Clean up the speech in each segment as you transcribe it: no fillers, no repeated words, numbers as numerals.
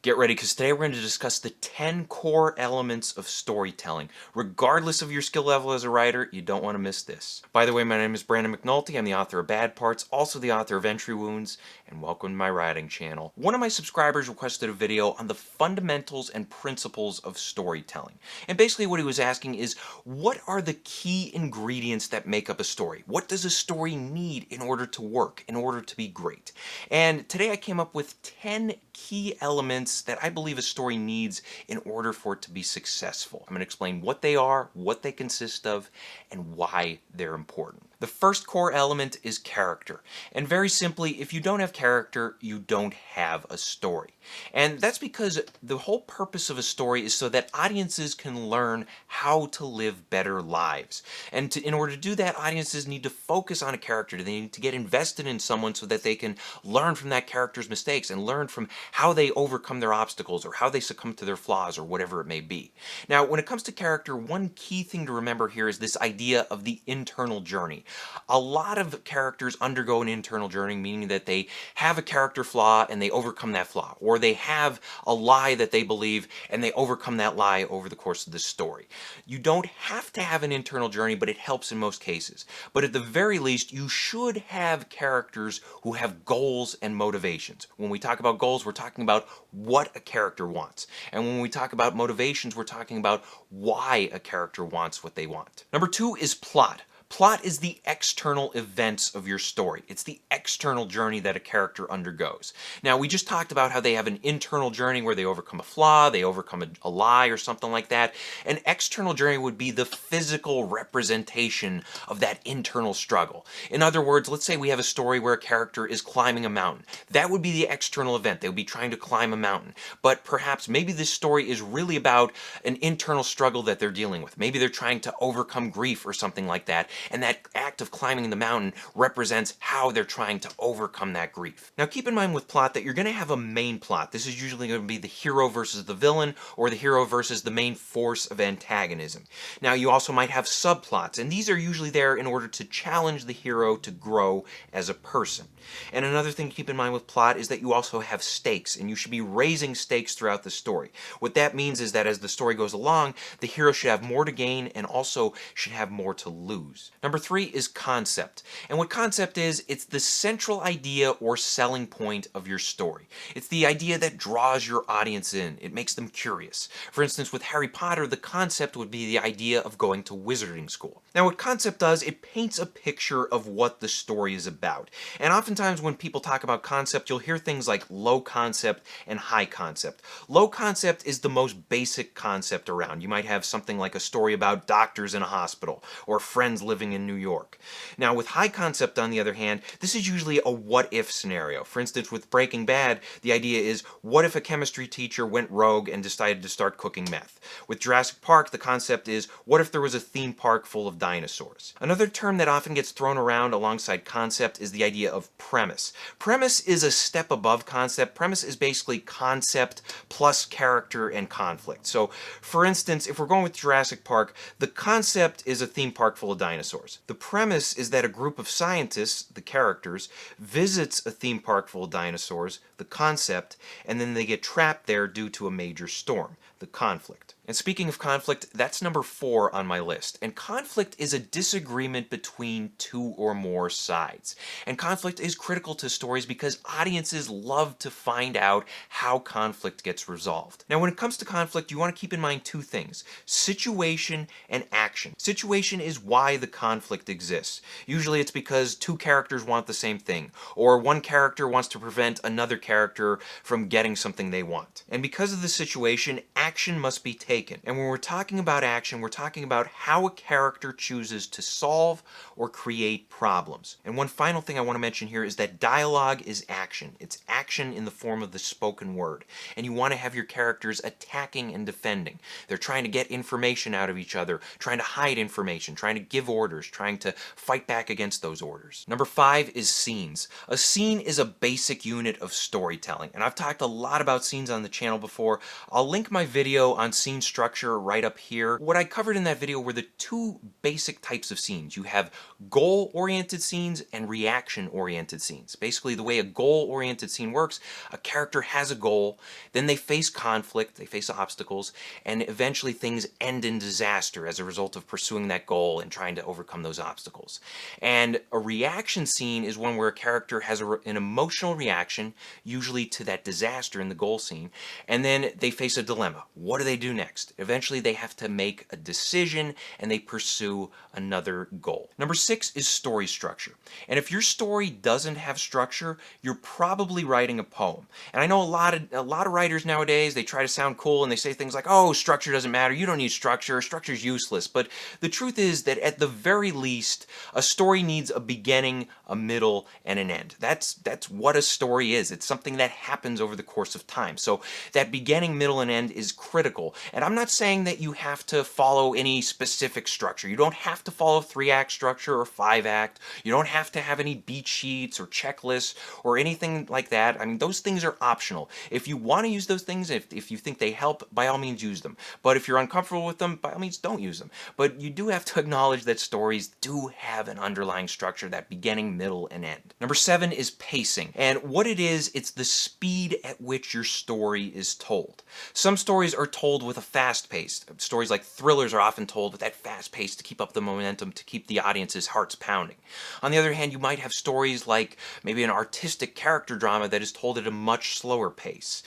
Get ready, because today we're going to discuss the 10 core elements of storytelling. Regardless of your skill level as a writer, you don't want to miss this. By the way, my name is Brandon McNulty. I'm the author of Bad Parts, also the author of Entry Wounds, and welcome to my writing channel. One of my subscribers requested a video on the fundamentals and principles of storytelling. And basically what he was asking is, what are the key ingredients that make up a story? What does a story need in order to work, in order to be great? And today I came up with 10 key elements that I believe a story needs in order for it to be successful. I'm going to explain what they are, what they consist of, and why they're important. The first core element is character. And very simply, if you don't have character, you don't have a story. And that's because the whole purpose of a story is so that audiences can learn how to live better lives. And in order to do that, audiences need to focus on a character. They need to get invested in someone so that they can learn from that character's mistakes and learn from how they overcome their obstacles or how they succumb to their flaws or whatever it may be. Now, when it comes to character, one key thing to remember here is this idea of the internal journey. A lot of characters undergo an internal journey, meaning that they have a character flaw and they overcome that flaw, or they have a lie that they believe and they overcome that lie over the course of the story. You don't have to have an internal journey, but it helps in most cases. But at the very least, you should have characters who have goals and motivations. When we talk about goals, we're talking about what a character wants. And when we talk about motivations, we're talking about why a character wants what they want. Number 2 is plot. Plot is the external events of your story. It's the external journey that a character undergoes. Now, we just talked about how they have an internal journey where they overcome a flaw, they overcome a lie or something like that. An external journey would be the physical representation of that internal struggle. In other words, let's say we have a story where a character is climbing a mountain. That would be the external event. They would be trying to climb a mountain. But perhaps maybe this story is really about an internal struggle that they're dealing with. Maybe they're trying to overcome grief or something like that. And that act of climbing the mountain represents how they're trying to overcome that grief. Now keep in mind with plot that you're going to have a main plot. This is usually going to be the hero versus the villain, or the hero versus the main force of antagonism. Now you also might have subplots, and these are usually there in order to challenge the hero to grow as a person. And another thing to keep in mind with plot is that you also have stakes, and you should be raising stakes throughout the story. What that means is that as the story goes along, the hero should have more to gain and also should have more to lose. Number 3 is concept. And what concept is, it's the central idea or selling point of your story. It's the idea that draws your audience in. It makes them curious. For instance, with Harry Potter, the concept would be the idea of going to wizarding school. Now, what concept does, it paints a picture of what the story is about. And oftentimes when people talk about concept, you'll hear things like low concept and high concept. Low concept is the most basic concept around. You might have something like a story about doctors in a hospital or friends living in New York. Now, with high concept, on the other hand, this is usually a what-if scenario. For instance, with Breaking Bad, the idea is, what if a chemistry teacher went rogue and decided to start cooking meth? With Jurassic Park, the concept is, what if there was a theme park full of dinosaurs? Another term that often gets thrown around alongside concept is the idea of premise. Premise is a step above concept. Premise is basically concept plus character and conflict. So, for instance, if we're going with Jurassic Park, the concept is a theme park full of dinosaurs. The premise is that a group of scientists, the characters, visits a theme park full of dinosaurs, the concept, and then they get trapped there due to a major storm, the conflict. And speaking of conflict, that's number 4 on my list. And conflict is a disagreement between two or more sides. And conflict is critical to stories because audiences love to find out how conflict gets resolved. Now, when it comes to conflict, you want to keep in mind 2 things: situation and action. Situation is why the conflict exists. Usually it's because 2 characters want the same thing, or one character wants to prevent another character from getting something they want. And because of the situation, action must be taken. And when we're talking about action, we're talking about how a character chooses to solve or create problems. And one final thing I want to mention here is that dialogue is action. It's action in the form of the spoken word. And you want to have your characters attacking and defending. They're trying to get information out of each other, trying to hide information, trying to give orders, trying to fight back against those orders. Number 5 is scenes. A scene is a basic unit of story. storytelling. And I've talked a lot about scenes on the channel before. I'll link my video on scene structure right up here. What I covered in that video were the two basic types of scenes. You have goal-oriented scenes and reaction-oriented scenes. Basically, the way a goal-oriented scene works, a character has a goal, then they face conflict, they face obstacles, and eventually things end in disaster as a result of pursuing that goal and trying to overcome those obstacles. And a reaction scene is one where a character has an emotional reaction, usually to that disaster in the goal scene, and then they face a dilemma. What do they do next? Eventually they have to make a decision and they pursue another goal. Number 6 is story structure. And if your story doesn't have structure, you're probably writing a poem. And I know a lot of writers nowadays, they try to sound cool and they say things like, oh, structure doesn't matter, you don't need structure, structure's useless. But the truth is that at the very least, a story needs a beginning, a middle, and an end. That's what a story is. It's something that happens over the course of time. So that beginning, middle, and end is critical. And I'm not saying that you have to follow any specific structure. You don't have to follow 3-act structure or 5-act. You don't have to have any beat sheets or checklists or anything like that. I mean, those things are optional. If you want to use those things, if you think they help, by all means use them. But if you're uncomfortable with them, by all means don't use them. But you do have to acknowledge that stories do have an underlying structure, that beginning, middle, and end. Number 7 is pacing. And what it is, it's the speed at which your story is told. Some stories are told with a fast pace. Stories like thrillers are often told with that fast pace to keep up the momentum, to keep the audience's hearts pounding. On the other hand, you might have stories like maybe an artistic character drama that is told at a much slower pace.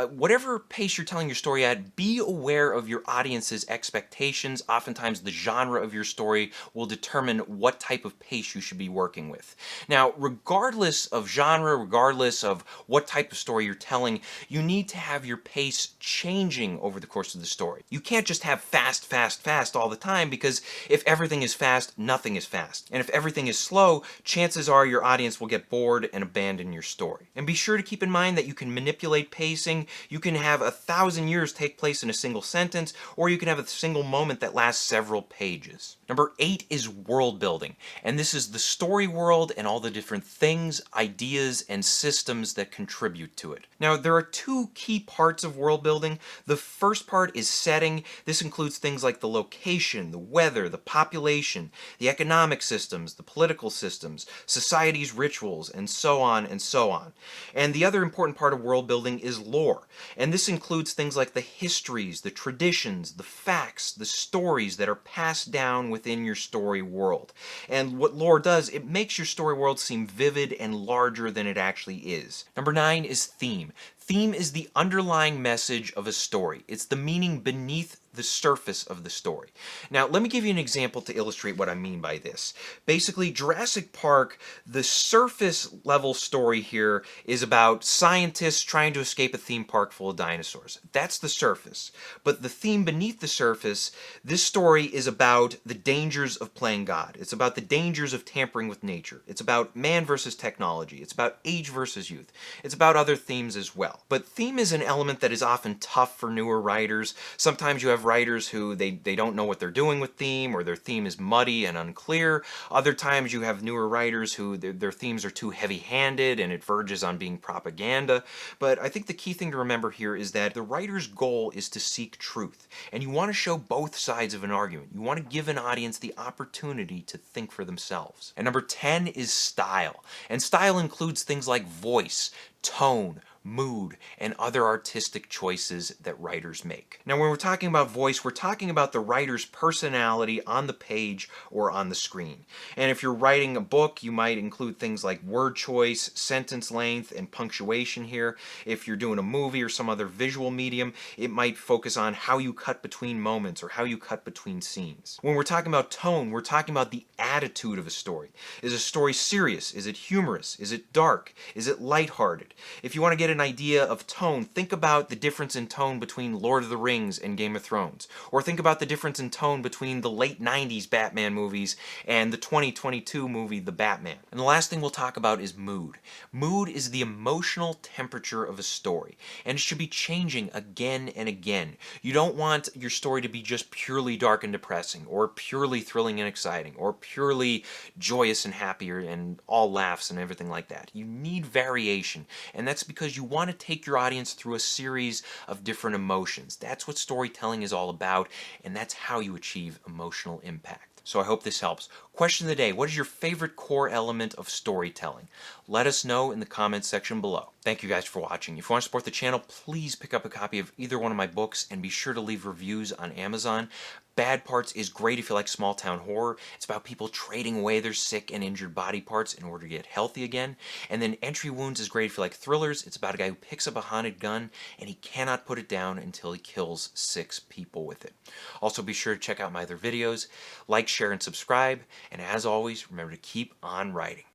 Whatever pace you're telling your story at, be aware of your audience's expectations. Oftentimes the genre of your story will determine what type of pace you should be working with. Now, regardless of genre, regardless of what type of story you're telling, you need to have your pace changing over the course of the story. You can't just have fast, fast, fast all the time, because if everything is fast, nothing is fast. And if everything is slow, chances are your audience will get bored and abandon your story. And be sure to keep in mind that you can manipulate pacing. You can have 1,000 years take place in a single sentence, or you can have a single moment that lasts several pages. Number 8 is world building, and this is the story world and all the different things, ideas, and systems that contribute to it. Now, there are two key parts of world building. The first part is setting. This includes things like the location, the weather, the population, the economic systems, the political systems, society's rituals, and so on and so on. And the other important part of world building is lore, and this includes things like the histories, the traditions, the facts, the stories that are passed down within your story world. And what lore does, it makes your story world seem vivid and larger than it actually is. Number 9 is theme. Theme is the underlying message of a story. It's the meaning beneath the surface of the story. Now, let me give you an example to illustrate what I mean by this. Basically, Jurassic Park, the surface level story here is about scientists trying to escape a theme park full of dinosaurs. That's the surface. But the theme beneath the surface, this story is about the dangers of playing God. It's about the dangers of tampering with nature. It's about man versus technology. It's about age versus youth. It's about other themes as well. But theme is an element that is often tough for newer writers. Sometimes you have writers who they don't know what they're doing with theme, or their theme is muddy and unclear. Other times you have newer writers who their themes are too heavy-handed and it verges on being propaganda. But I think the key thing to remember here is that the writer's goal is to seek truth, and you want to show both sides of an argument. You want to give an audience the opportunity to think for themselves. And number 10 is style. And style includes things like voice, tone, mood, and other artistic choices that writers make. Now, when we're talking about voice, we're talking about the writer's personality on the page or on the screen. And if you're writing a book, you might include things like word choice, sentence length, and punctuation here. If you're doing a movie or some other visual medium, it might focus on how you cut between moments or how you cut between scenes. When we're talking about tone, we're talking about the attitude of a story. Is a story serious? Is it humorous? Is it dark? Is it lighthearted? If you want to get an idea of tone, think about the difference in tone between Lord of the Rings and Game of Thrones. Or think about the difference in tone between the late 90s Batman movies and the 2022 movie The Batman. And the last thing we'll talk about is mood. Mood is the emotional temperature of a story, and it should be changing again and again. You don't want your story to be just purely dark and depressing, or purely thrilling and exciting, or purely joyous and happy and all laughs and everything like that. You need variation, and that's because you want to take your audience through a series of different emotions. That's what storytelling is all about, and that's how you achieve emotional impact. So I hope this helps. Question of the day: what is your favorite core element of storytelling? Let us know in the comments section below. Thank you guys for watching. If you want to support the channel, please pick up a copy of either one of my books and be sure to leave reviews on Amazon. Bad Parts is great if you like small town horror. It's about people trading away their sick and injured body parts in order to get healthy again. And then Entry Wounds is great if you like thrillers. It's about a guy who picks up a haunted gun and he cannot put it down until he kills 6 people with it. Also be sure to check out my other videos. Like, share, and subscribe. And as always, remember to keep on writing.